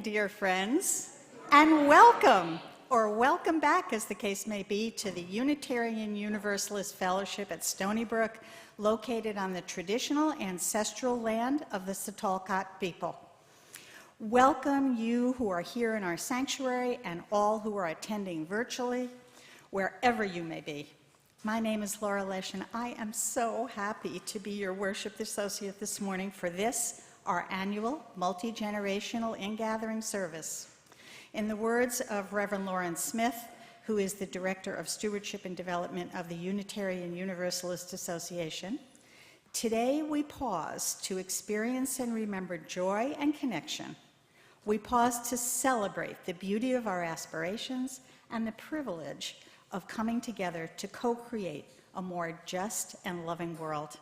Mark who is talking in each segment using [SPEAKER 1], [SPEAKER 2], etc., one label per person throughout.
[SPEAKER 1] dear friends, and welcome, or welcome back, as the case may be, to the Unitarian Universalist Fellowship at Stony Brook, located on the traditional ancestral land of the Sitalkat people. Welcome you who are here in our sanctuary and all who are attending virtually, wherever you may be. My name is Laura Lesh, and I am so happy to be your worship associate this morning for this, our annual multi-generational ingathering service. In the words of Reverend Lauren Smith, who is the Director of Stewardship and Development of the Unitarian Universalist Association, today we pause to experience and remember joy and connection. We pause to celebrate the beauty of our aspirations and the privilege of coming together to co-create a more just and loving world.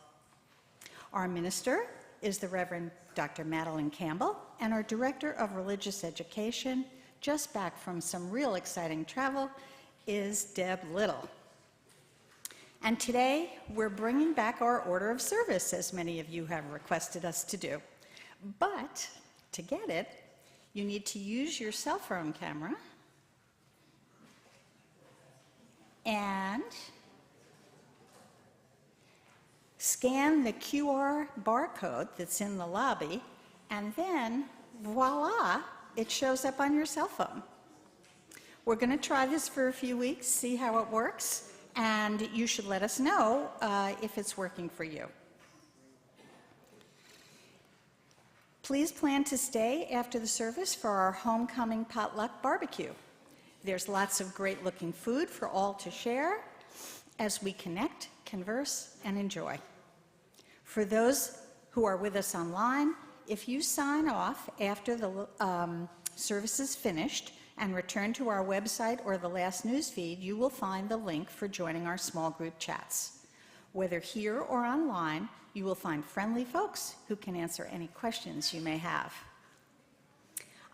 [SPEAKER 1] Our minister is the Reverend Dr. Madelyn Campbell, and our Director of Religious Education, just back from some real exciting travel, is Deb Little. And today, we're bringing back our order of service, as many of you have requested us to do. But to get it, you need to use your cell phone camera and scan the QR barcode that's in the lobby, and then voila, it shows up on your cell phone. We're going to try this for a few weeks, see how it works, and you should let us know if it's working for you. Please plan to stay after the service for our homecoming potluck barbecue. There's lots of great-looking food for all to share as we connect, converse, and enjoy. For those who are with us online, if you sign off after the service is finished and return to our website or the last news feed, you will find the link for joining our small group chats. Whether here or online, you will find friendly folks who can answer any questions you may have.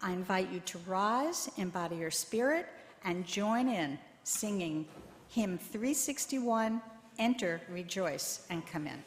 [SPEAKER 1] I invite you to rise, embody your spirit, and join in singing hymn 361, Enter, Rejoice, and Come In.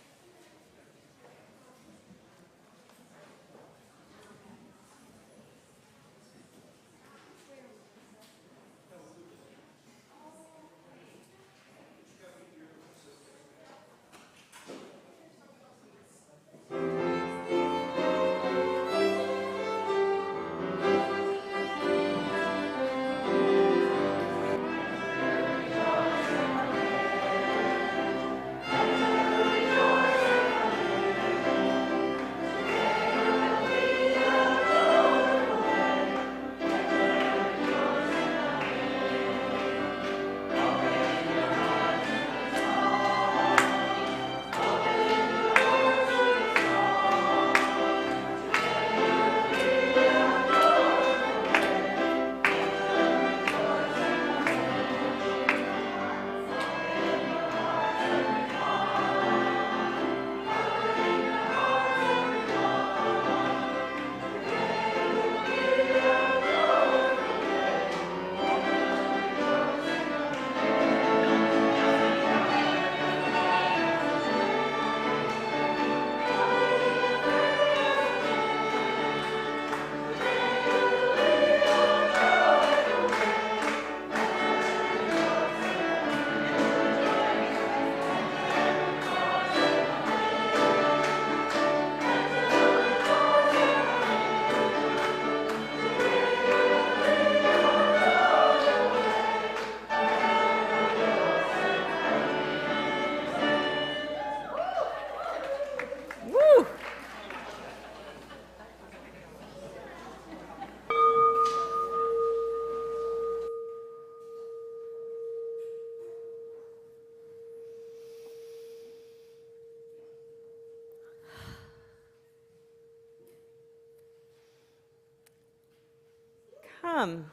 [SPEAKER 2] Come,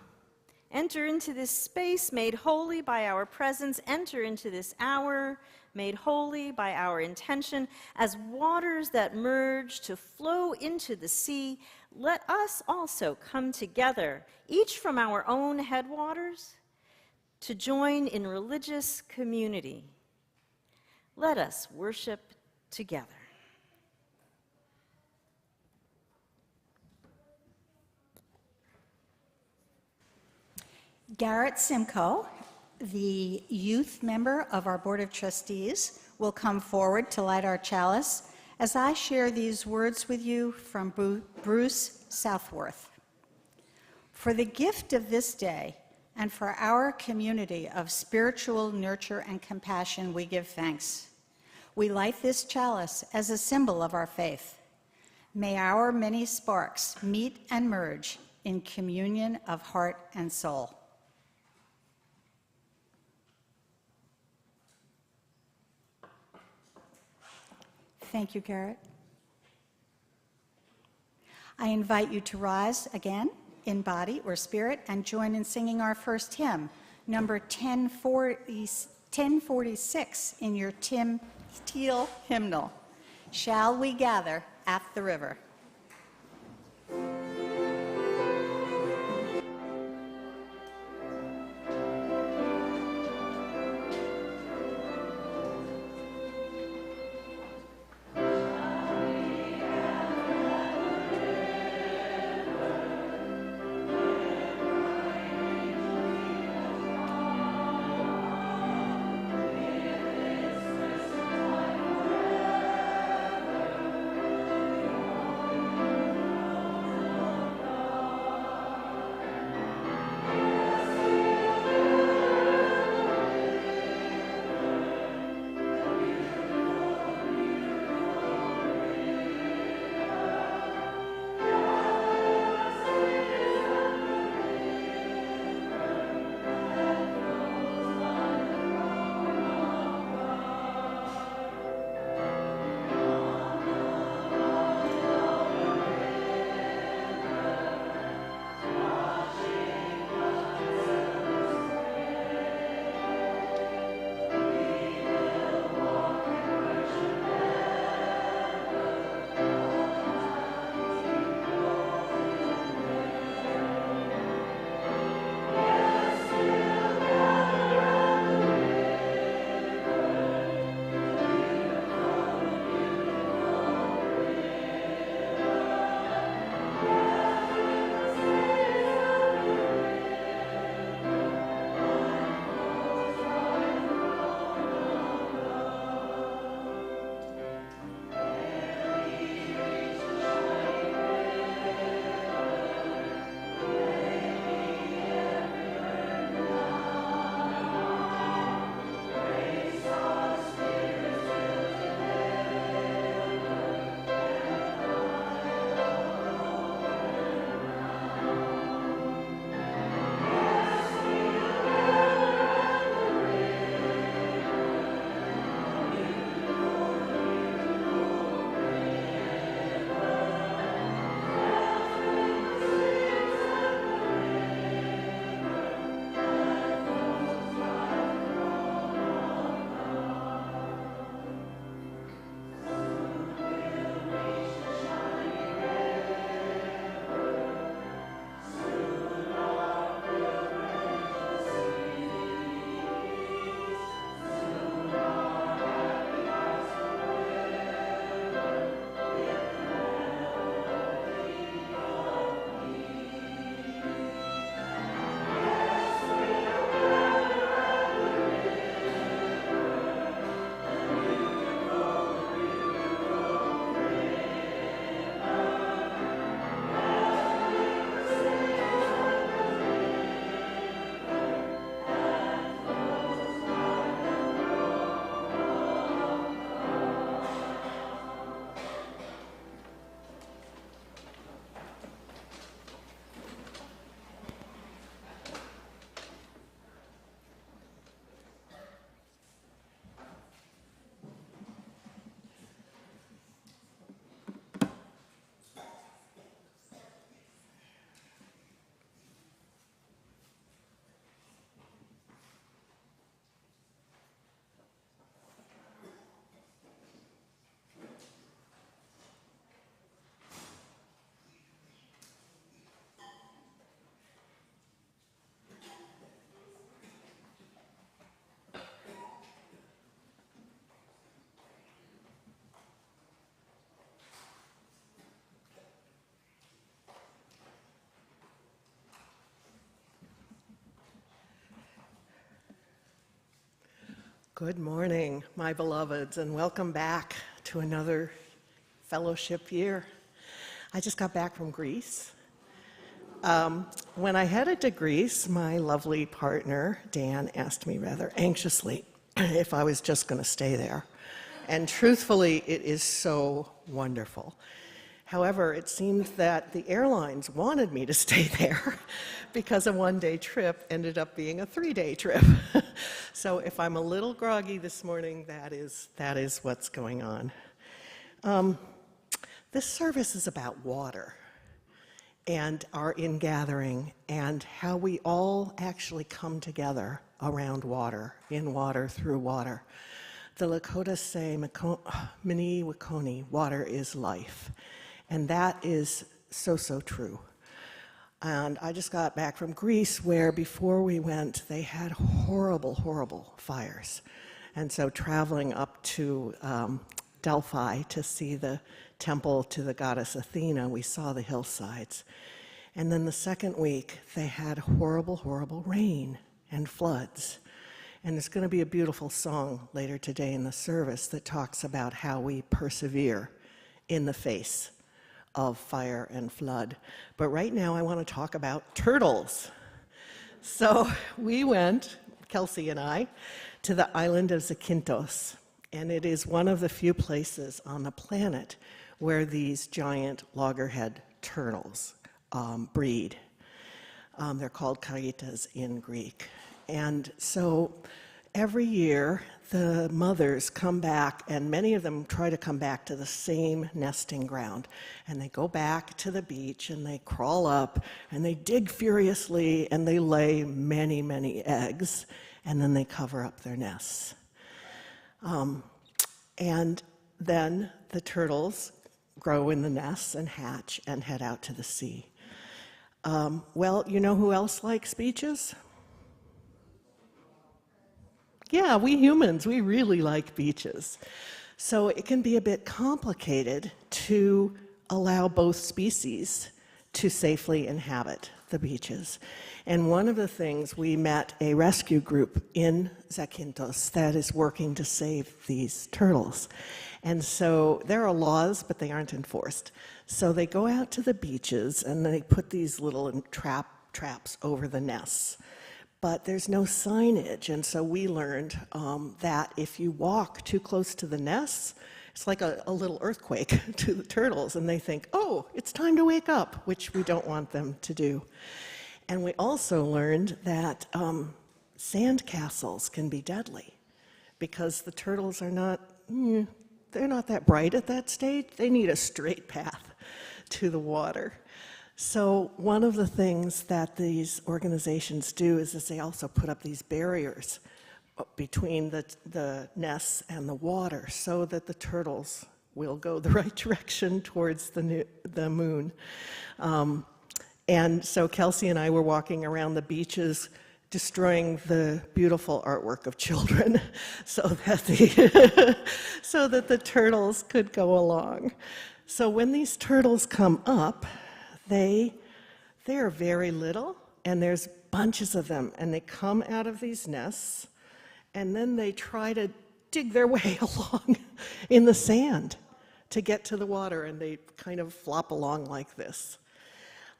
[SPEAKER 2] enter into this space made holy by our presence. Enter into this hour made holy by our intention. As waters that merge to flow into the sea, let us also come together, each from our own headwaters, to join in religious community. Let us worship together.
[SPEAKER 1] Garrett Simcoe, the youth member of our Board of Trustees, will come forward to light our chalice as I share these words with you from Bruce Southworth. For the gift of this day and for our community of spiritual nurture and compassion, we give thanks. We light this chalice as a symbol of our faith. May our many sparks meet and merge in communion of heart and soul. Thank you, Garrett. I invite you to rise again in body or spirit and join in singing our first hymn, number 1046 in your teal hymnal, Shall We Gather at the River?
[SPEAKER 3] Good morning, my beloveds, and welcome back to another fellowship year. I just got back from Greece. When I headed to Greece, my lovely partner, Dan, asked me rather anxiously if I was just going to stay there. And truthfully, it is so wonderful. However, it seemed that the airlines wanted me to stay there because a one-day trip ended up being a three-day trip. So if I'm a little groggy this morning, that is what's going on. This service is about water and our ingathering and how we all actually come together around water, in water, through water. The Lakota say, Mini Wakoni, water is life. And that is so, so true. And I just got back from Greece where before we went, they had horrible, horrible fires. And so traveling up to Delphi to see the temple to the goddess Athena, we saw the hillsides. And then the second week, they had horrible, horrible rain and floods. And there's going to be a beautiful song later today in the service that talks about how we persevere in the face of fire and flood. But right now I want to talk about turtles. So we went, Kelsey and I, to the island of Zakynthos, and it is one of the few places on the planet where these giant loggerhead turtles breed. They're called karitas in Greek. And so every year, the mothers come back, and many of them try to come back to the same nesting ground. And they go back to the beach, and they crawl up, and they dig furiously, and they lay many, many eggs, and then they cover up their nests. And then the turtles grow in the nests and hatch and head out to the sea. Well, you know who else likes beaches? Yeah, we humans, we really like beaches. So it can be a bit complicated to allow both species to safely inhabit the beaches. And one of the things, we met a rescue group in Zakynthos that is working to save these turtles. And so there are laws, but they aren't enforced. So they go out to the beaches and they put these little traps over the nests. But there's no signage, and so we learned that if you walk too close to the nests, it's like a little earthquake to the turtles, and they think, oh, it's time to wake up, which we don't want them to do. And we also learned that sand castles can be deadly because the turtles are not, they're not that bright at that stage. They need a straight path to the water. So one of the things that these organizations do is they also put up these barriers between the nests and the water so that the turtles will go the right direction towards the moon. And so Kelsey and I were walking around the beaches destroying the beautiful artwork of children so that the turtles could go along. So when these turtles come up, they are very little, and there's bunches of them, and they come out of these nests, and then they try to dig their way along in the sand to get to the water, and they kind of flop along like this.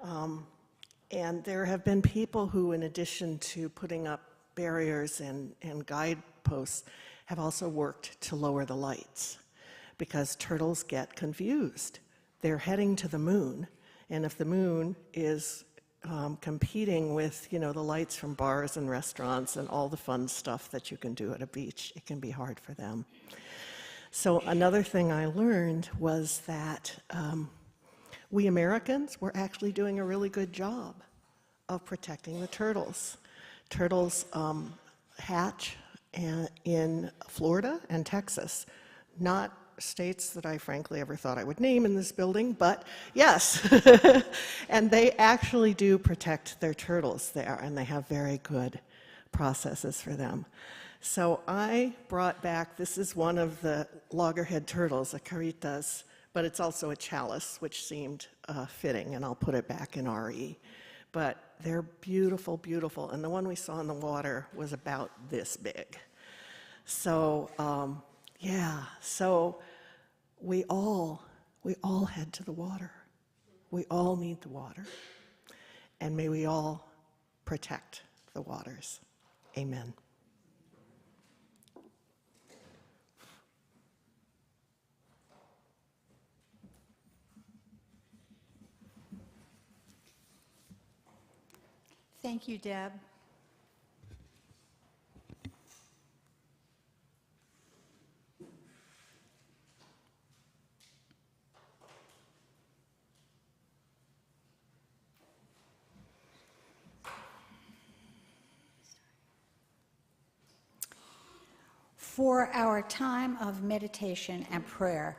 [SPEAKER 3] And there have been people who, in addition to putting up barriers and guideposts, have also worked to lower the lights, because turtles get confused. They're heading to the moon, and if the moon is competing with, the lights from bars and restaurants and all the fun stuff that you can do at a beach, it can be hard for them. So another thing I learned was that we Americans were actually doing a really good job of protecting the turtles. Turtles hatch in Florida and Texas, not states that I frankly ever thought I would name in this building, but yes. And they actually do protect their turtles there, and they have very good processes for them. So I brought back, this is one of the loggerhead turtles, a caritas, but it's also a chalice, which seemed fitting, and I'll put it back in RE. But they're beautiful, beautiful, and the one we saw in the water was about this big. So, yeah, so we all head to the water. We all need the water. And may we all protect the waters. Amen.
[SPEAKER 1] Thank you, Deb. For our time of meditation and prayer,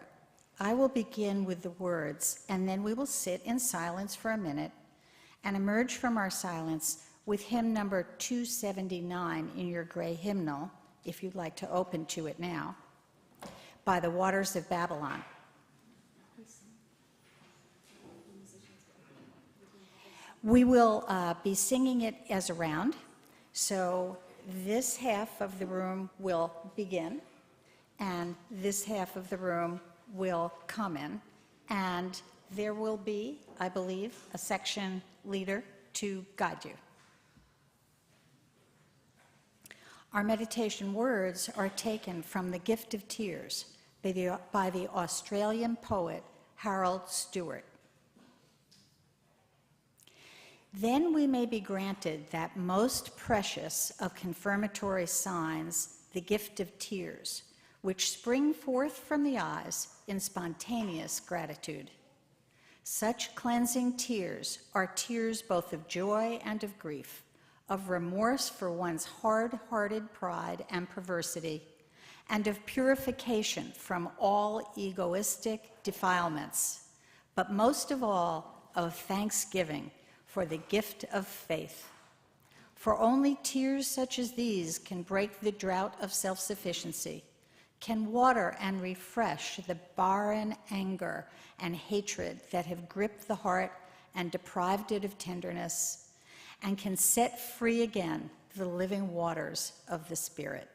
[SPEAKER 1] I will begin with the words, and then we will sit in silence for a minute and emerge from our silence with hymn number 279 in your gray hymnal, if you'd like to open to it now, by the Waters of Babylon. We will be singing it as a round, so this half of the room will begin, and this half of the room will come in, and there will be, I believe, a section leader to guide you. Our meditation words are taken from The Gift of Tears by the Australian poet Harold Stewart. Then we may be granted that most precious of confirmatory signs, the gift of tears, which spring forth from the eyes in spontaneous gratitude. Such cleansing tears are tears both of joy and of grief, of remorse for one's hard-hearted pride and perversity, and of purification from all egoistic defilements, but most of all of thanksgiving for the gift of faith. For only tears such as these can break the drought of self-sufficiency, can water and refresh the barren anger and hatred that have gripped the heart and deprived it of tenderness, and can set free again the living waters of the Spirit.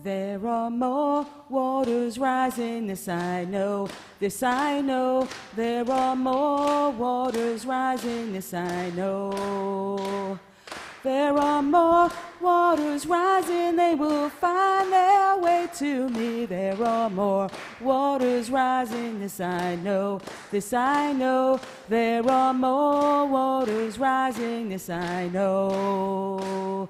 [SPEAKER 4] There are more waters rising, this I know, this I know. There are more waters rising, this I know. There are more waters rising, they will find their way to me. There are more waters rising, this I know, this I know. There are more waters rising, this I know.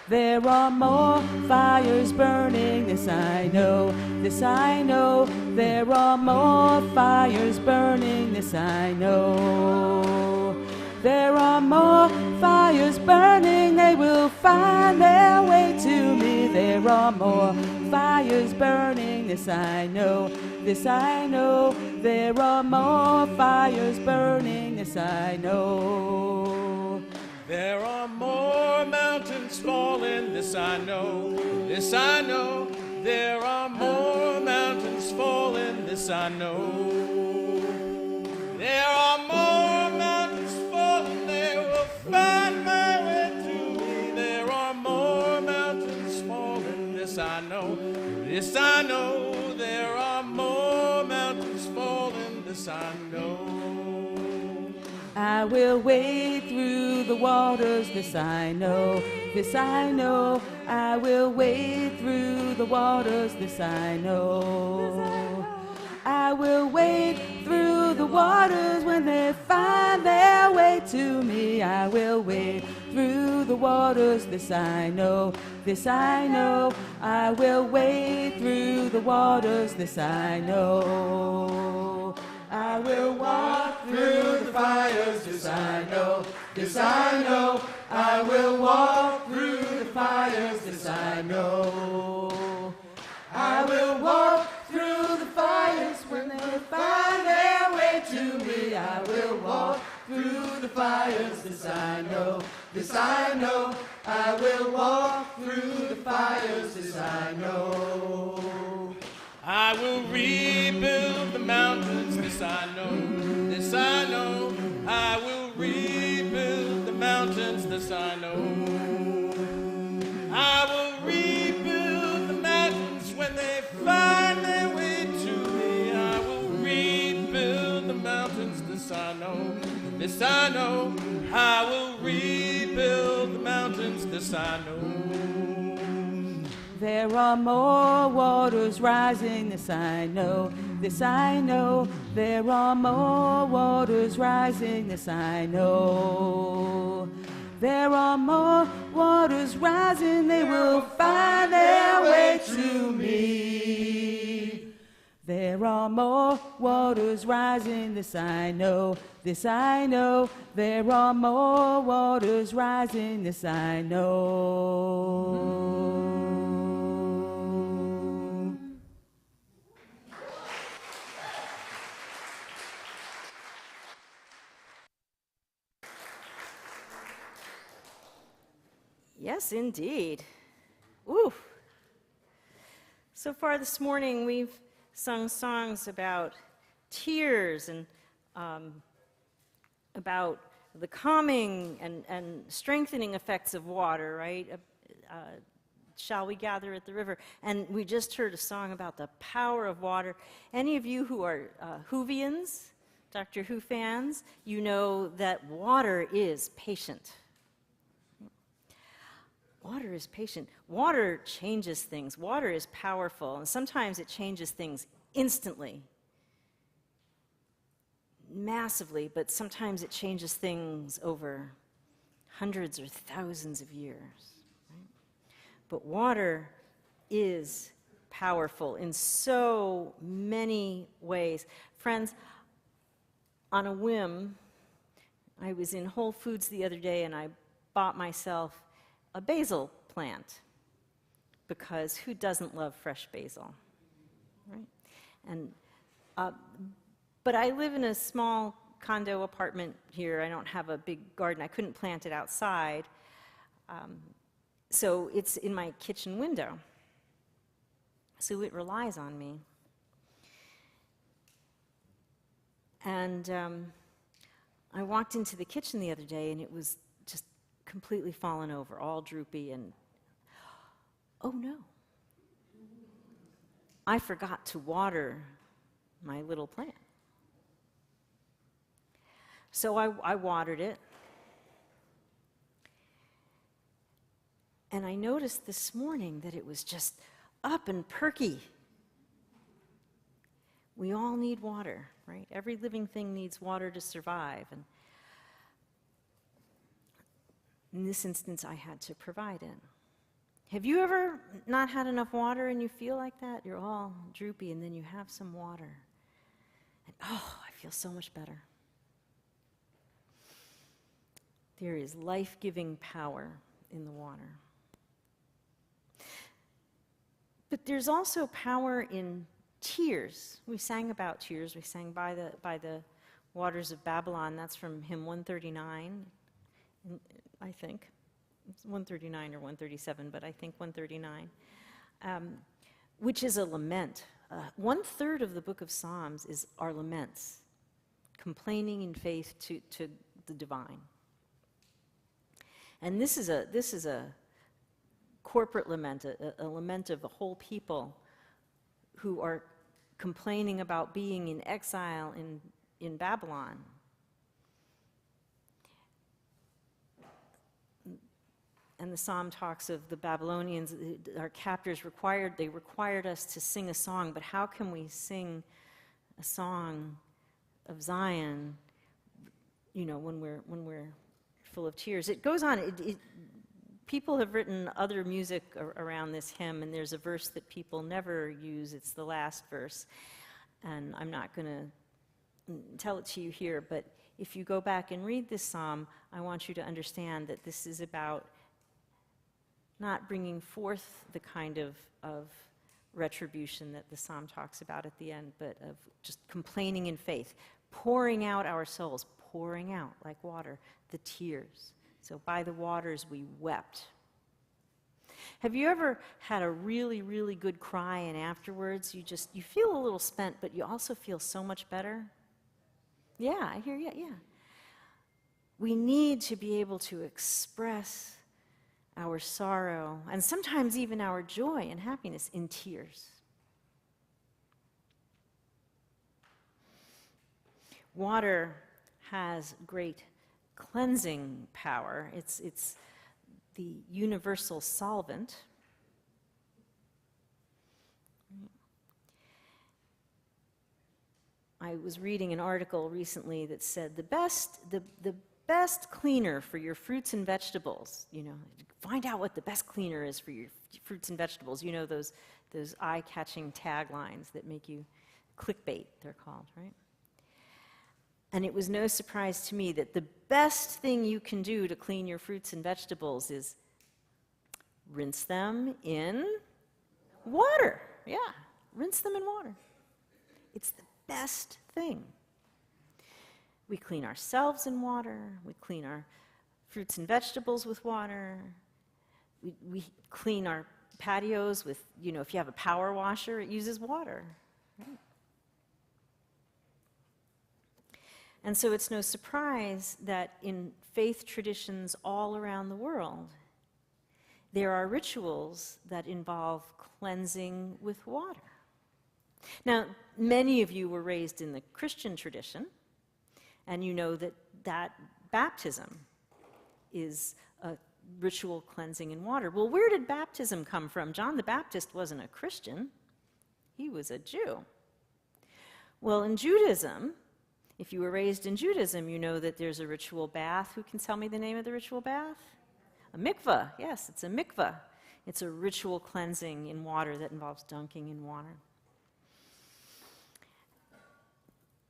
[SPEAKER 4] There are more fires burning, this I know, this I know. There are more fires burning, this I know. There are more fires burning, they will find their way to me. There are more fires burning, this I know, this I know. There are more fires burning, this I know.
[SPEAKER 5] There are more mountains falling, this I know, this I know. There are more mountains falling, this I know. There are more mountains falling, they will find my way to me. There are more mountains falling, this I know, this I know. There are more mountains falling, this I know.
[SPEAKER 4] I will wade through the waters, this I know, this I know. I will wade through the waters, this I know. I will wade through the waters when they find their way to me. I will wade through the waters, this I know, this I know. I will wade through the waters, this I know. I will walk through the fires, this I know, this I know. I will walk through the fires, this I know. I will walk through the fires when they find their way to me. I will walk through the fires, this I know, this I know. I will walk through the fires, this I know.
[SPEAKER 5] I will rebuild the mountains, this I know, this I know. I will rebuild the mountains, this I know. I will rebuild the mountains when they find their way to me. I will rebuild the mountains, this I know, this I know. I will rebuild the mountains, this I know.
[SPEAKER 4] There are more waters rising, this I know, this I know. There are more waters rising, this I know. There are more waters rising, they will find their way to me. There are more waters rising, this I know, this I know. There are more waters rising, this I know.
[SPEAKER 2] Yes, indeed. Ooh. So far this morning, we've sung songs about tears and about the calming and strengthening effects of water, right? Shall we gather at the river? And we just heard a song about the power of water. Any of you who are Whovians, Doctor Who fans, you know that water is patient. Water is patient. Water changes things. Water is powerful, and sometimes it changes things instantly, massively, but sometimes it changes things over hundreds or thousands of years. Right? But water is powerful in so many ways. Friends, on a whim, I was in Whole Foods the other day and I bought myself a basil plant, because who doesn't love fresh basil, right? And but I live in a small condo apartment here. I don't have a big garden. I couldn't plant it outside, so it's in my kitchen window. So it relies on me. And I walked into the kitchen the other day, and it was just completely fallen over, all droopy, and oh no, I forgot to water my little plant. So I watered it. And I noticed this morning that it was just up and perky. We all need water, right? Every living thing needs water to survive. And in this instance, I had to provide it. Have you ever not had enough water and you feel like that? You're all droopy and then you have some water. And oh, I feel so much better. There is life-giving power in the water. But there's also power in tears. We sang about tears. We sang by the waters of Babylon. That's from hymn 139, I think. It's 139 or 137, but I think 139, which is a lament. 1/3 of the book of Psalms are laments, complaining in faith to the divine. And this is a corporate lament, a lament of a whole people who are complaining about being in exile in Babylon. And the psalm talks of the Babylonians, our captors required us to sing a song, but how can we sing a song of Zion, when we're full of tears? It goes on. People have written other music around this hymn, and there's a verse that people never use. It's the last verse, and I'm not going to tell it to you here, but if you go back and read this psalm, I want you to understand that this is about not bringing forth the kind of retribution that the psalm talks about at the end, but of just complaining in faith, pouring out our souls, pouring out like water, the tears. So by the waters we wept. Have you ever had a really, really good cry and afterwards you feel a little spent, but you also feel so much better? Yeah, I hear you, yeah. We need to be able to express our sorrow, and sometimes even our joy and happiness in tears. Water has great cleansing power. It's the universal solvent. I was reading an article recently that said the best cleaner for your fruits and vegetables, find out what the best cleaner is for your fruits and vegetables. Those eye-catching taglines that make you clickbait, they're called, right? And it was no surprise to me that the best thing you can do to clean your fruits and vegetables is rinse them in water. Yeah, rinse them in water. It's the best thing. We clean ourselves in water. We clean our fruits and vegetables with water. We clean our patios with, if you have a power washer, it uses water. Right? And so it's no surprise that in faith traditions all around the world, there are rituals that involve cleansing with water. Now, many of you were raised in the Christian tradition, and you know that baptism is a ritual cleansing in water. Well, where did baptism come from? John the Baptist wasn't a Christian. He was a Jew. Well, in Judaism, if you were raised in Judaism, you know that there's a ritual bath. Who can tell me the name of the ritual bath? A mikveh. Yes, it's a mikveh. It's a ritual cleansing in water that involves dunking in water.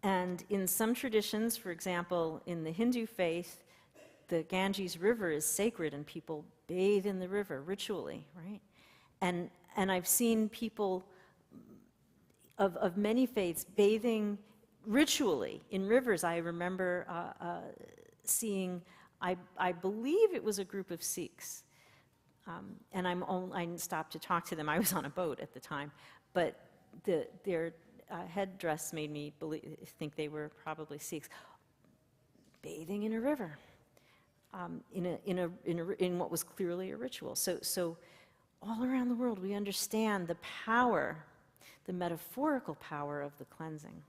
[SPEAKER 2] And in some traditions, for example, in the Hindu faith, the Ganges River is sacred and people bathe in the river ritually, right? And I've seen people of many faiths bathing ritually in rivers. I remember seeing, I believe it was a group of Sikhs, and I stopped to talk to them. I was on a boat at the time, but their headdress made me think they were probably Sikhs, bathing in a river, in what was clearly a ritual. So all around the world, we understand the power the metaphorical power of the cleansing.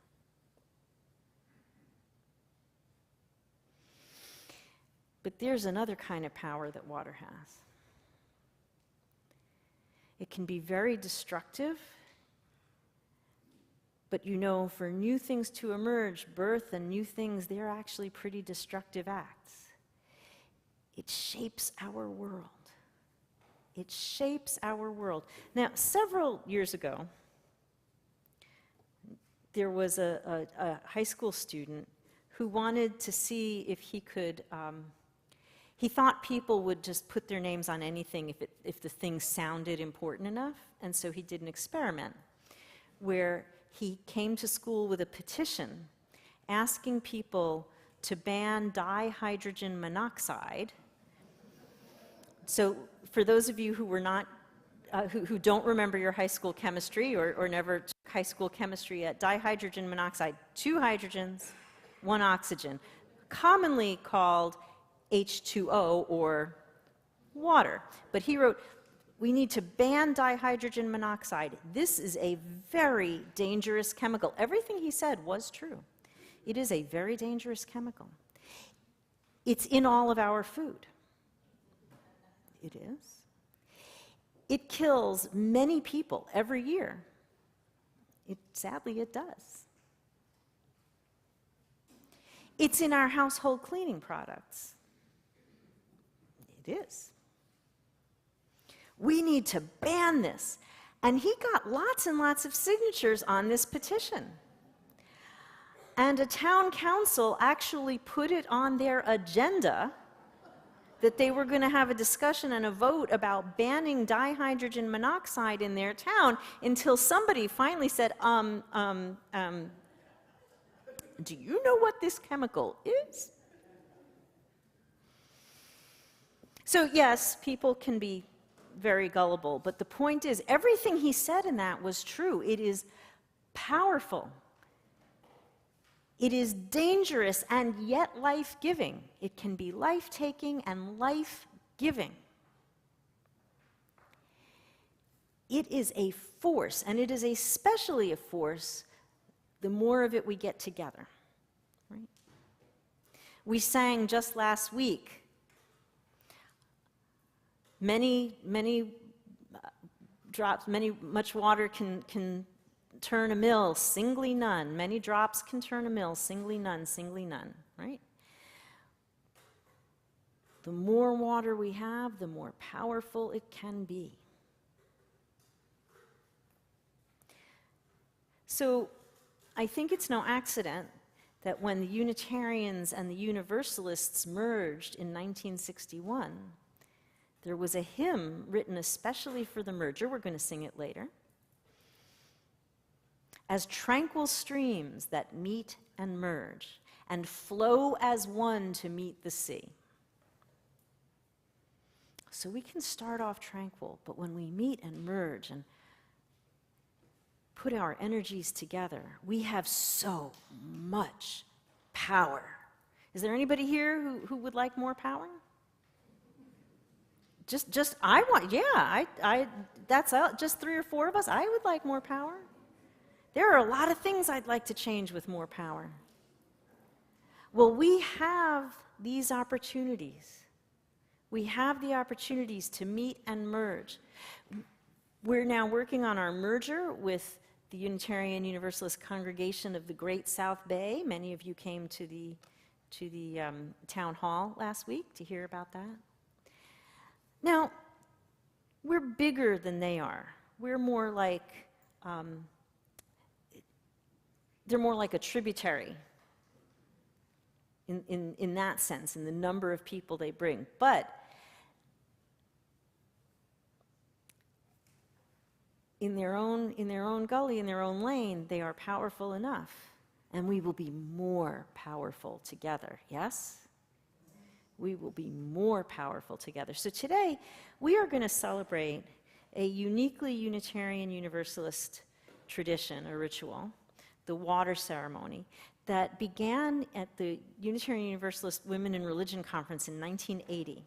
[SPEAKER 2] But there's another kind of power that water has. It can be very destructive, but you know, for new things to emerge, birth and new things, they're actually pretty destructive acts. It shapes our world. It shapes our world. Now, several years ago, there was a high school student who wanted to see if he could, he thought people would just put their names on anything if the thing sounded important enough, and so he did an experiment where he came to school with a petition asking people to ban dihydrogen monoxide. So for those of you who were not, who don't remember your high school chemistry or never took high school chemistry yet, dihydrogen monoxide, 2 hydrogens, 1 oxygen, commonly called H2O or water. But he wrote, we need to ban dihydrogen monoxide. This is a very dangerous chemical. Everything he said was true. It is a very dangerous chemical. It's in all of our food. It is. It kills many people every year. Sadly, it does. It's in our household cleaning products. It is. We need to ban this. And he got lots and lots of signatures on this petition. And a town council actually put it on their agenda that they were going to have a discussion and a vote about banning dihydrogen monoxide in their town until somebody finally said, do you know what this chemical is? So yes, people can be very gullible, but the point is, everything he said in that was true. It is powerful. It is dangerous and yet life-giving. It can be life-taking and life-giving. It is a force, and it is especially a force the more of it we get together. Right? We sang just last week, much water can turn a mill, singly none. Many drops can turn a mill, singly none, right? The more water we have, the more powerful it can be. So I think it's no accident that when the Unitarians and the Universalists merged in 1961, there was a hymn written especially for the merger. We're going to sing it later. As tranquil streams that meet and merge and flow as one to meet the sea. So we can start off tranquil, but when we meet and merge and put our energies together, we have so much power. Is there anybody here who would like more power? I want, yeah, that's just 3 or 4 of us. I would like more power. There are a lot of things I'd like to change with more power. Well, we have these opportunities. We have the opportunities to meet and merge. We're now working on our merger with the Unitarian Universalist Congregation of the Great South Bay. Many of you came to the town hall last week to hear about that. Now, we're bigger than they are. We're more like, they're more like a tributary in that sense, in the number of people they bring. But in their own gully, in their own lane, they are powerful enough. And we will be more powerful together, yes? We will be more powerful together. So today, we are going to celebrate a uniquely Unitarian Universalist tradition, a ritual, the water ceremony, that began at the Unitarian Universalist Women in Religion Conference in 1980.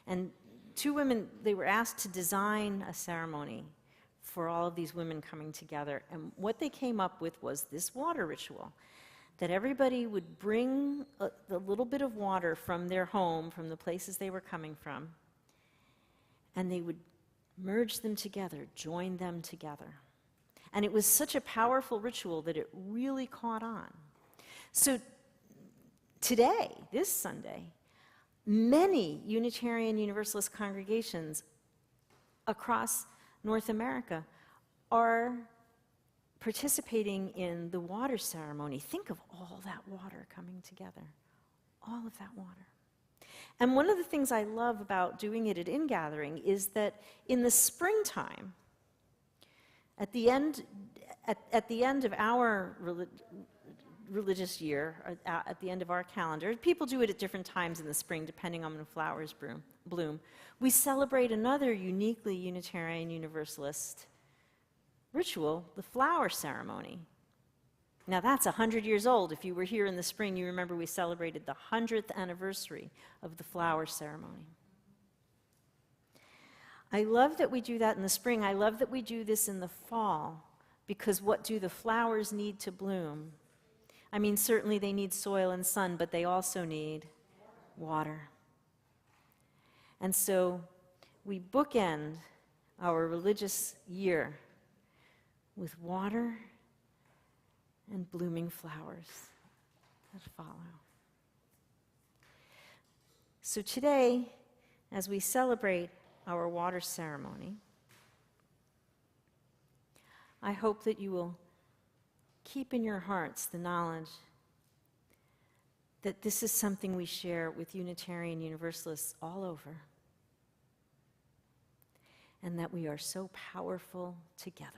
[SPEAKER 2] And 2 women, they were asked to design a ceremony for all of these women coming together. And what they came up with was this water ritual, that everybody would bring a little bit of water from their home, from the places they were coming from, and they would merge them together, join them together. And it was such a powerful ritual that it really caught on. So today, this Sunday, many Unitarian Universalist congregations across North America are participating in the water ceremony. Think of all that water coming together, all of that water. And one of the things I love about doing it at Ingathering is that in the springtime, at the end of our religious year, at the end of our calendar, people do it at different times in the spring depending on when flowers bloom, we celebrate another uniquely Unitarian Universalist ritual, the flower ceremony. Now that's 100 years old. If you were here in the spring, you remember we celebrated the 100th anniversary of the flower ceremony. I love that we do that in the spring. I love that we do this in the fall, because what do the flowers need to bloom? I mean, certainly they need soil and sun, but they also need water. And so we bookend our religious year with water and blooming flowers that follow. So today, as we celebrate our water ceremony, I hope that you will keep in your hearts the knowledge that this is something we share with Unitarian Universalists all over, and that we are so powerful together.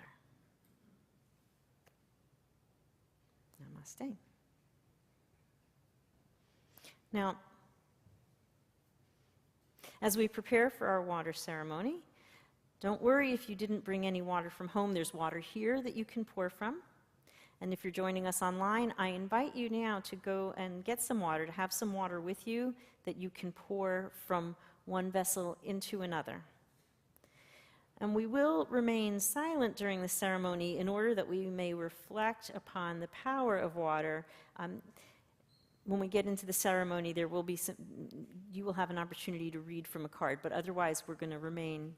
[SPEAKER 2] Namaste. Now, as we prepare for our water ceremony, don't worry if you didn't bring any water from home. There's water here that you can pour from. And if you're joining us online, I invite you now to go and get some water, to have some water with you that you can pour from one vessel into another. And we will remain silent during the ceremony in order that we may reflect upon the power of water. When we get into the ceremony, there will be you will have an opportunity to read from a card, but otherwise we're going to remain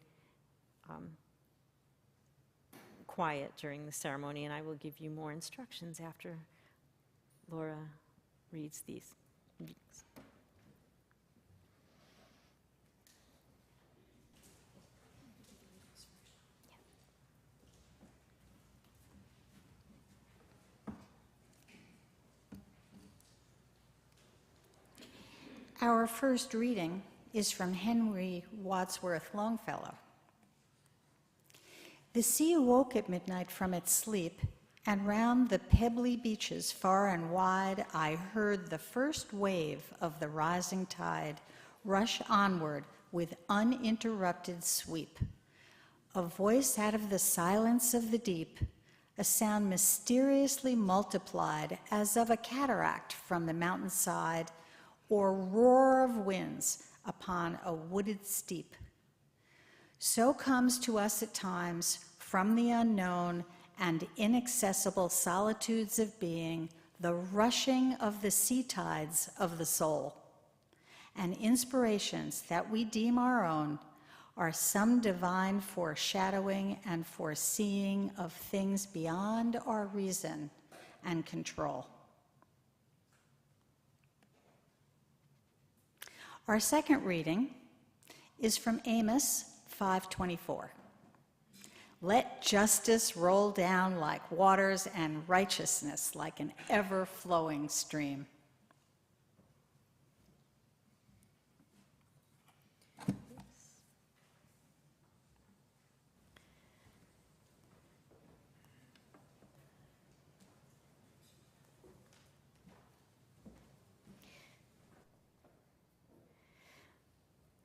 [SPEAKER 2] quiet during the ceremony, and I will give you more instructions after Laura reads these.
[SPEAKER 1] Our first reading is from Henry Wadsworth Longfellow. The sea awoke at midnight from its sleep, and round the pebbly beaches far and wide I heard the first wave of the rising tide rush onward with uninterrupted sweep. A voice out of the silence of the deep, a sound mysteriously multiplied as of a cataract from the mountainside, or roar of winds upon a wooded steep. So comes to us at times from the unknown and inaccessible solitudes of being the rushing of the sea tides of the soul. And inspirations that we deem our own are some divine foreshadowing and foreseeing of things beyond our reason and control. Our second reading is from Amos 5:24. Let justice roll down like waters and righteousness like an ever-flowing stream.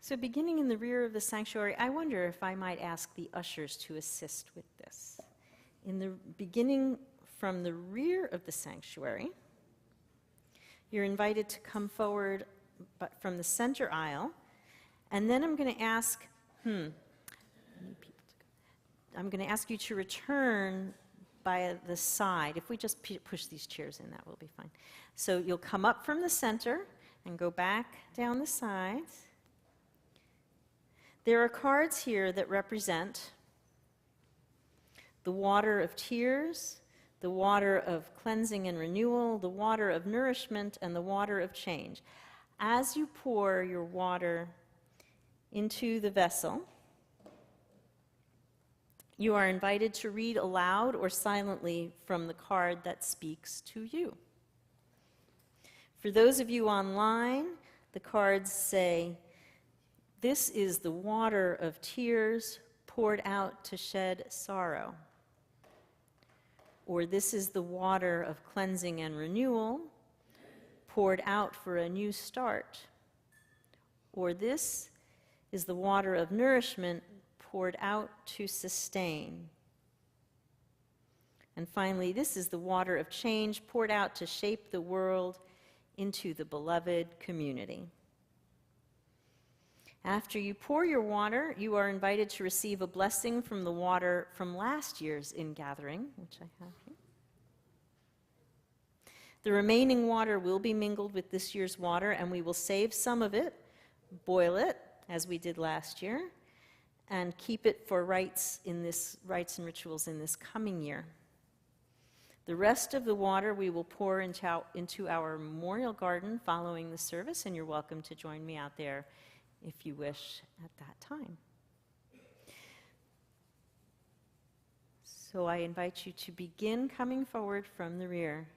[SPEAKER 2] So beginning in the rear of the sanctuary, I wonder if I might ask the ushers to assist with this. In the beginning from the rear of the sanctuary, you're invited to come forward but from the center aisle, and then I'm going to ask, I'm going to ask you to return by the side. If we just push these chairs in, that will be fine. So you'll come up from the center and go back down the sides. There are cards here that represent the water of tears, the water of cleansing and renewal, the water of nourishment, and the water of change. As you pour your water into the vessel, you are invited to read aloud or silently from the card that speaks to you. For those of you online, the cards say, "This is the water of tears poured out to shed sorrow." Or, "This is the water of cleansing and renewal poured out for a new start." Or, "This is the water of nourishment poured out to sustain." And finally, "This is the water of change poured out to shape the world into the beloved community." After you pour your water, you are invited to receive a blessing from the water from last year's ingathering, which I have here. The remaining water will be mingled with this year's water, and we will save some of it, boil it, as we did last year, and keep it for rites and rituals in this coming year. The rest of the water we will pour into our memorial garden following the service, and you're welcome to join me out there if you wish at that time. So I invite you to begin coming forward from the rear.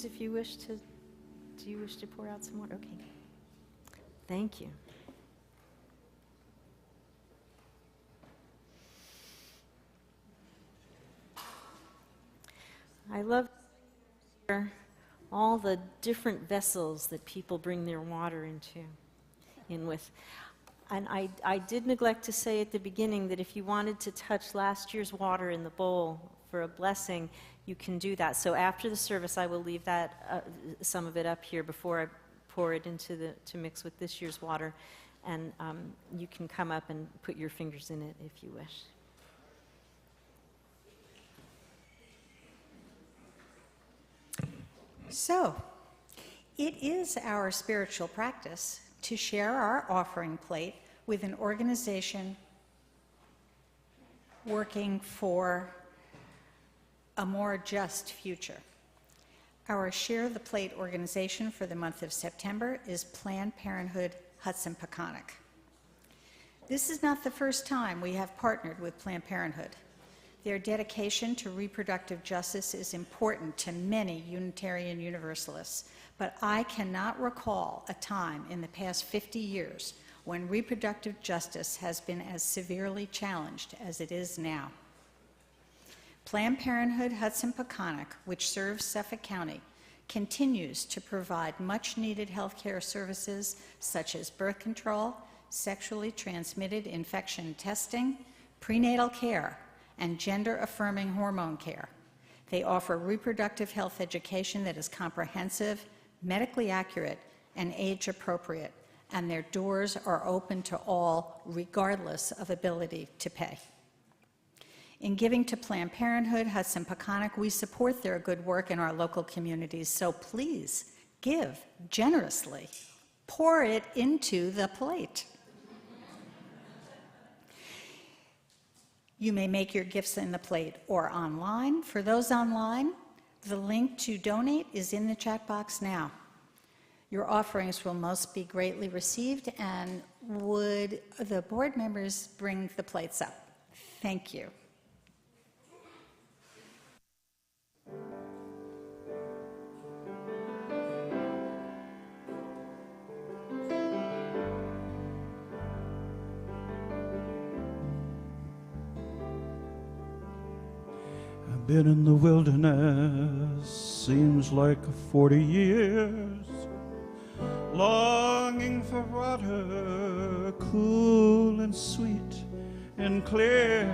[SPEAKER 2] If you wish to, do you wish to pour out some water? Okay. Thank you. I love all the different vessels that people bring their water in with. And I did neglect to say at the beginning that if you wanted to touch last year's water in the bowl for a blessing, you can do that. So after the service, I will leave that some of it up here before I pour it to mix with this year's water, and you can come up and put your fingers in it if you wish.
[SPEAKER 1] So, it is our spiritual practice to share our offering plate with an organization working for a more just future. Our Share the Plate organization for the month of September is Planned Parenthood Hudson-Peconic. This is not the first time we have partnered with Planned Parenthood. Their dedication to reproductive justice is important to many Unitarian Universalists, but I cannot recall a time in the past 50 years when reproductive justice has been as severely challenged as it is now. Planned Parenthood Hudson-Peconic, which serves Suffolk County, continues to provide much-needed health care services such as birth control, sexually transmitted infection testing, prenatal care, and gender-affirming hormone care. They offer reproductive health education that is comprehensive, medically accurate, and age-appropriate, and their doors are open to all, regardless of ability to pay. In giving to Planned Parenthood Hudson-Peconic, we support their good work in our local communities, so please give generously. Pour it into the plate. You may make your gifts in the plate or online. For those online, the link to donate is in the chat box now. Your offerings will most be greatly received, and would the board members bring the plates up? Thank you.
[SPEAKER 6] Been in the wilderness, seems like 40 years, longing for water, cool and sweet and clear.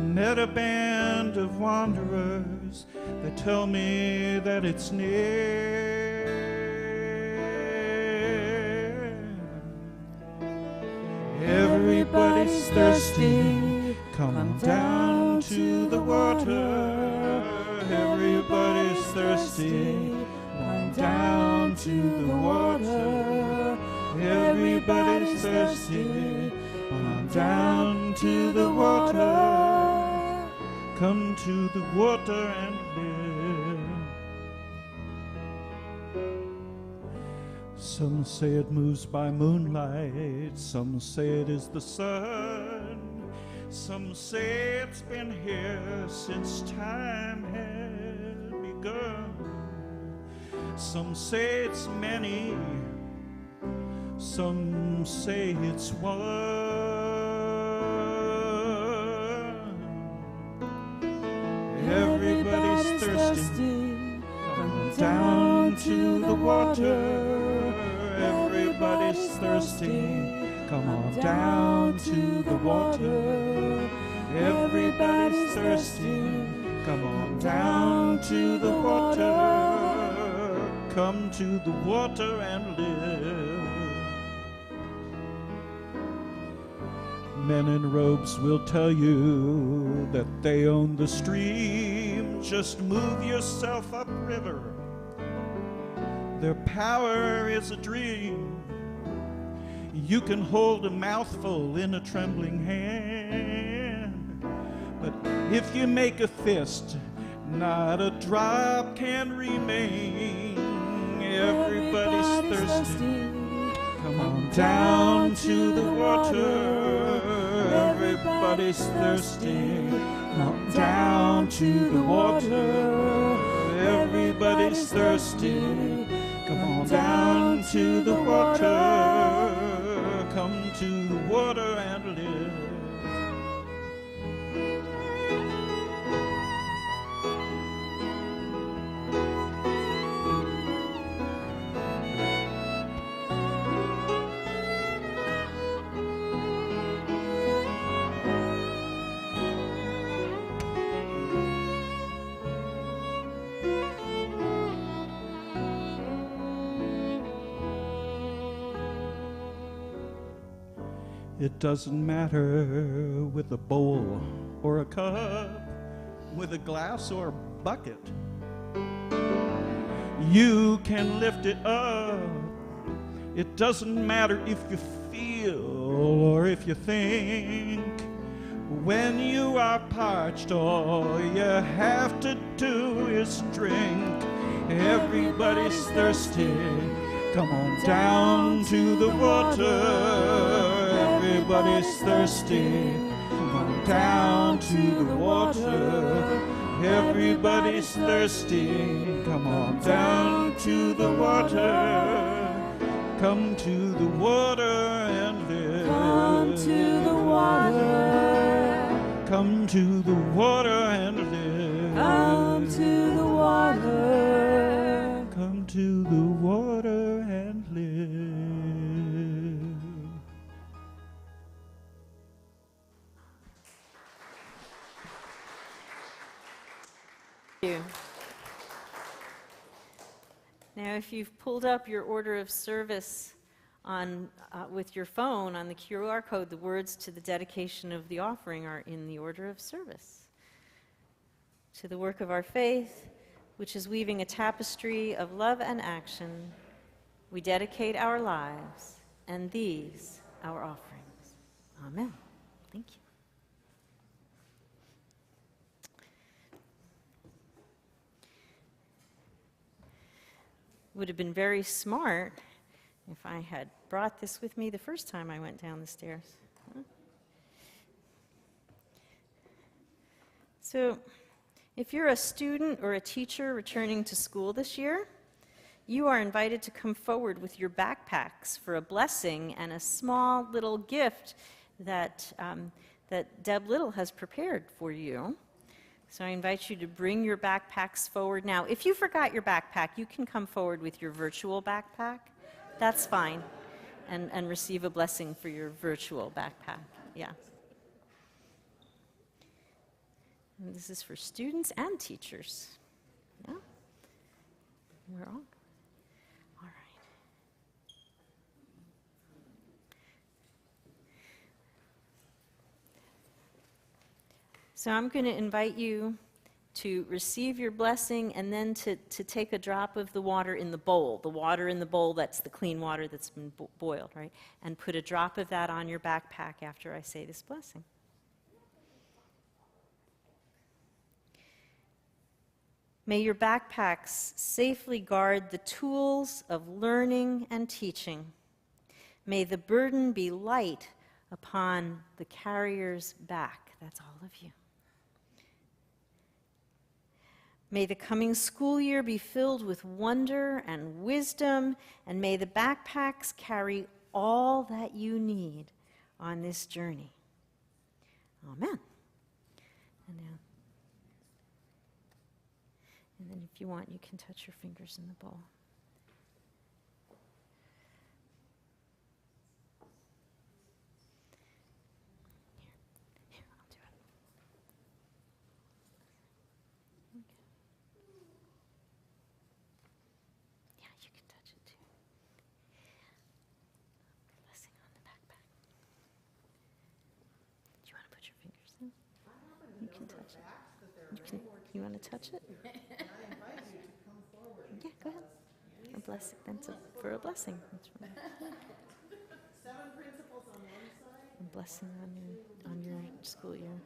[SPEAKER 6] Met a band of wanderers, they tell me that it's near. Everybody's thirsty, come on down to the water. Everybody's thirsty, come on down to the water. Everybody's thirsty, come on down to the water. Come to the water and live. Some say it moves by moonlight, some say it is the sun. Some say it's been here since time had begun. Some say it's many, some say it's one. Everybody's thirsty, come down to the water. Everybody's thirsty, come on down to the water. Everybody's thirsty, come on down to the water. Come to the water and live. Men in robes will tell you that they own the stream. Just move yourself upriver. Their power is a dream. You can hold a mouthful in a trembling hand, but if you make a fist, not a drop can remain. Everybody's thirsty, come on down to the water. Everybody's thirsty, come on down to the water. Everybody's Everybody's thirsty. Come on down to the water. Come to the water and live. It doesn't matter with a bowl or a cup, with a glass or a bucket. You can lift it up. It doesn't matter if you feel or if you think. When you are parched, all you have to do is drink. Everybody's thirsty. Come on down to the water. Everybody's thirsty. Come on down to the water. Everybody's thirsty. Come on down to the water. Come to the water and live.
[SPEAKER 4] Come to the water.
[SPEAKER 6] Come to the water and live.
[SPEAKER 4] Come to the water.
[SPEAKER 6] Come to the water and live.
[SPEAKER 2] Thank you. Now, if you've pulled up your order of service on with your phone on the QR code, the words to the dedication of the offering are in the order of service. To the work of our faith, which is weaving a tapestry of love and action, we dedicate our lives and these our offerings. Amen. Thank you. Would have been very smart if I had brought this with me the first time I went down the stairs. Huh? So, if you're a student or a teacher returning to school this year, you are invited to come forward with your backpacks for a blessing and a small little gift that, that Deb Little has prepared for you. So I invite you to bring your backpacks forward now. If you forgot your backpack, you can come forward with your virtual backpack. That's fine. And receive a blessing for your virtual backpack. Yeah. And this is for students and teachers. Yeah? We're all right. So I'm going to invite you to receive your blessing and then to take a drop of the water in the bowl. The water in the bowl, that's the clean water that's been boiled, right? And put a drop of that on your backpack after I say this blessing. May your backpacks safely guard the tools of learning and teaching. May the burden be light upon the carrier's back. That's all of you. May the coming school year be filled with wonder and wisdom, and may the backpacks carry all that you need on this journey. Amen. And then if you want, you can touch your fingers in the bowl. Here, I'll do it. Yeah, you can touch it too. Blessing on the backpack. Do you want to put your fingers in? You can touch it. You want to touch it? Yeah, go ahead. A blessing. That's for a blessing. That's right.
[SPEAKER 3] 7 principles on one side.
[SPEAKER 2] A blessing on your school year.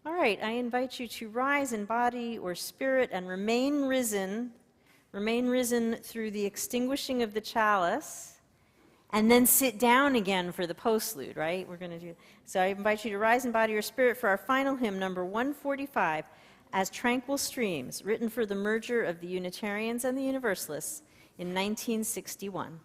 [SPEAKER 2] All right, I invite you to rise in body or spirit and remain risen through the extinguishing of the chalice, and then sit down again for the postlude, right? We're going to do. So I invite you to rise in body or spirit for our final hymn, number 145, As Tranquil Streams, written for the merger of the Unitarians and the Universalists in 1961.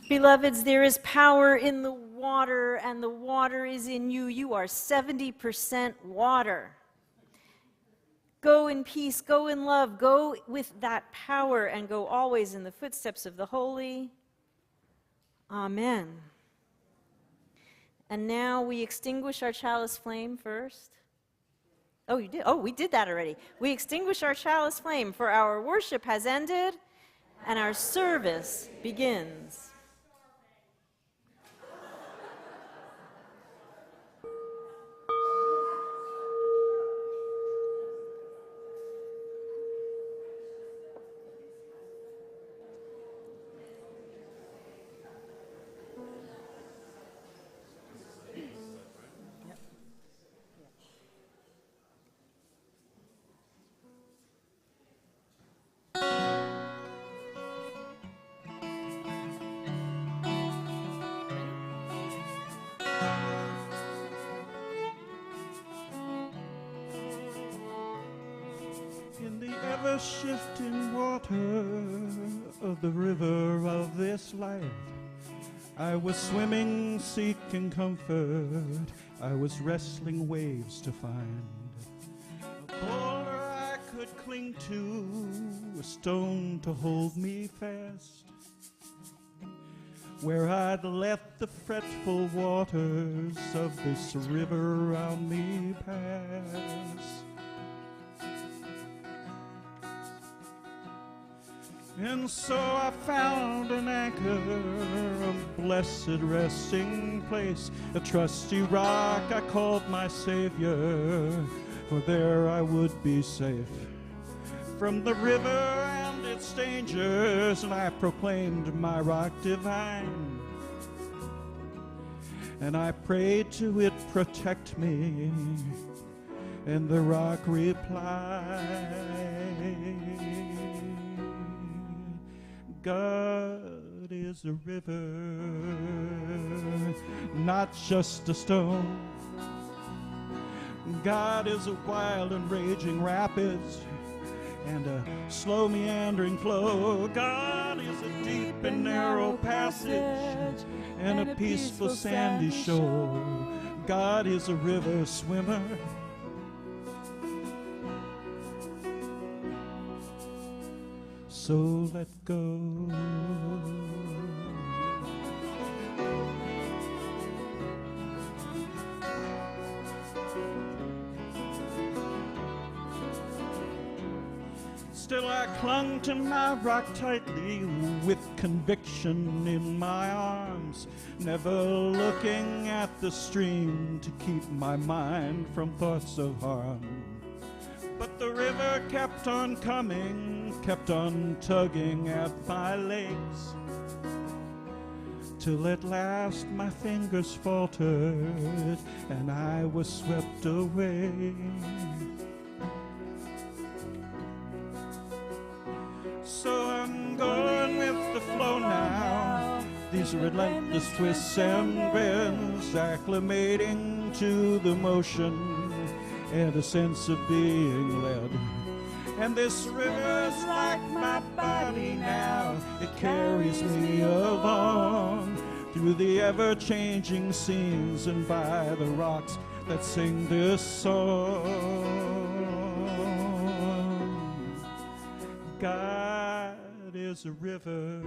[SPEAKER 2] Beloveds, there is power in the water, and the water is in you. You are 70% water. Go in peace, go in love, go with that power, and go always in the footsteps of the holy. Amen. And now we extinguish our chalice flame first. Oh, you did? Oh, we did that already. We extinguish our chalice flame, for our worship has ended, and our service begins.
[SPEAKER 6] In the ever-shifting water of the river of this life, I was swimming, seeking comfort. I was wrestling waves to find a boulder I could cling to, a stone to hold me fast, where I'd let the fretful waters of this river around me pass. And so I found an anchor, a blessed resting place, a trusty rock I called my Savior, for there I would be safe from the river and its dangers, and I proclaimed my rock divine, and I prayed to it protect me, and the rock replied, God is a river, not just a stone. God is a wild and raging rapids and a slow meandering flow. God is a deep and narrow passage and a peaceful sandy shore. God is a river swimmer, so let go. Still I clung to my rock tightly with conviction in my arms, never looking at the stream to keep my mind from thoughts of harm. But the river kept on coming, kept on tugging at my legs, till at last my fingers faltered and I was swept away. So I'm going with the flow now, these relentless twists and bends, acclimating to the motion and a sense of being led. And this river's like my body now, it carries me along through the ever-changing scenes and by the rocks that sing this song. God is a river,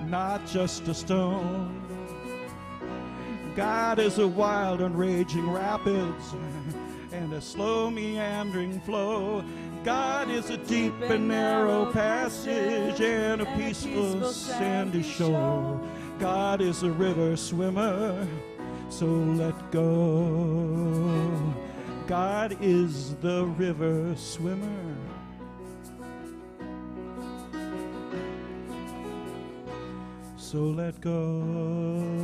[SPEAKER 6] not just a stone. God is a wild and raging rapids and a slow meandering flow. God is a deep and narrow passage and a peaceful sandy shore. God is a river swimmer, so let go. God is the river swimmer. So let go.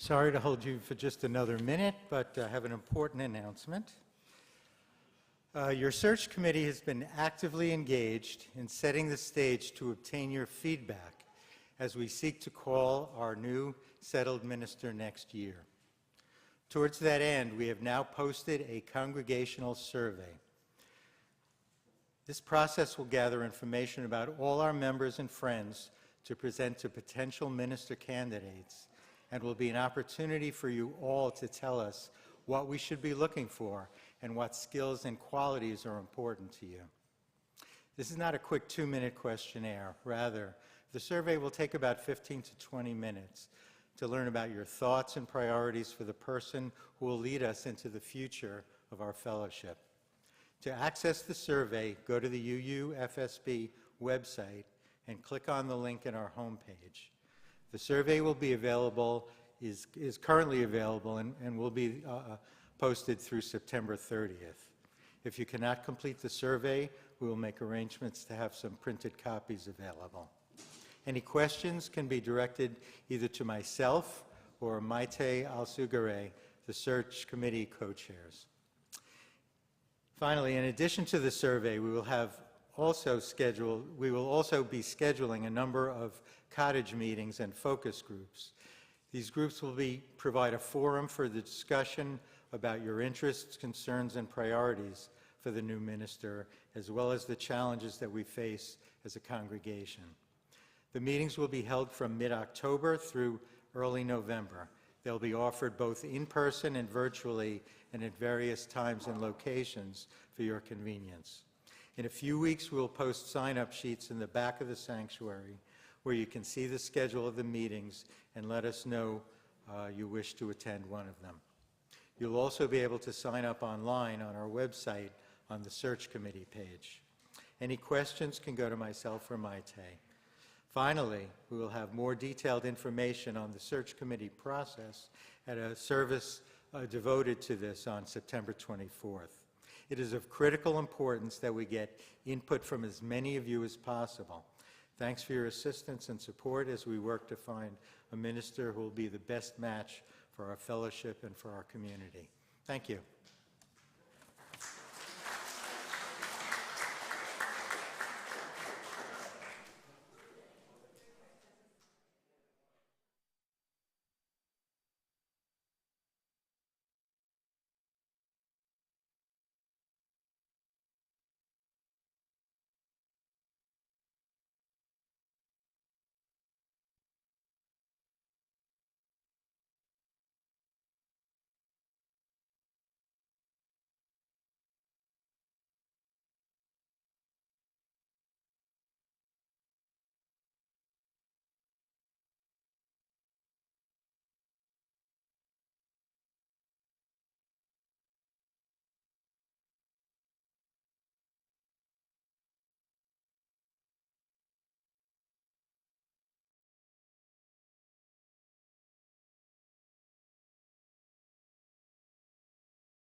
[SPEAKER 7] Sorry to hold you for just another minute, but I have an important announcement. Your search committee has been actively engaged in setting the stage to obtain your feedback as we seek to call our new settled minister next year. Towards that end, we have now posted a congregational survey. This process will gather information about all our members and friends to present to potential minister candidates, and will be an opportunity for you all to tell us what we should be looking for and what skills and qualities are important to you. This is not a quick 2-minute questionnaire. Rather, the survey will take about 15 to 20 minutes to learn about your thoughts and priorities for the person who will lead us into the future of our fellowship. To access the survey, go to the UUFSB website and click on the link in our homepage. The survey will be available, is currently available, and will be posted through September 30th. If you cannot complete the survey, we will make arrangements to have some printed copies available. Any questions can be directed either to myself or Maite Alsugare, the search committee co-chairs. Finally, in addition to the survey, we will also be scheduling a number of cottage meetings and focus groups. These groups will provide a forum for the discussion about your interests, concerns, and priorities for the new minister, as well as the challenges that we face as a congregation. The meetings will be held from mid-October through early November. They'll be offered both in person and virtually, and at various times and locations for your convenience. In a few weeks, we'll post sign-up sheets in the back of the sanctuary where you can see the schedule of the meetings and let us know you wish to attend one of them. You'll also be able to sign up online on our website on the search committee page. Any questions can go to myself or Maite. Finally, we will have more detailed information on the search committee process at a service devoted to this on September 24th. It is of critical importance that we get input from as many of you as possible. Thanks for your assistance and support as we work to find a minister who will be the best match for our fellowship and for our community. Thank you.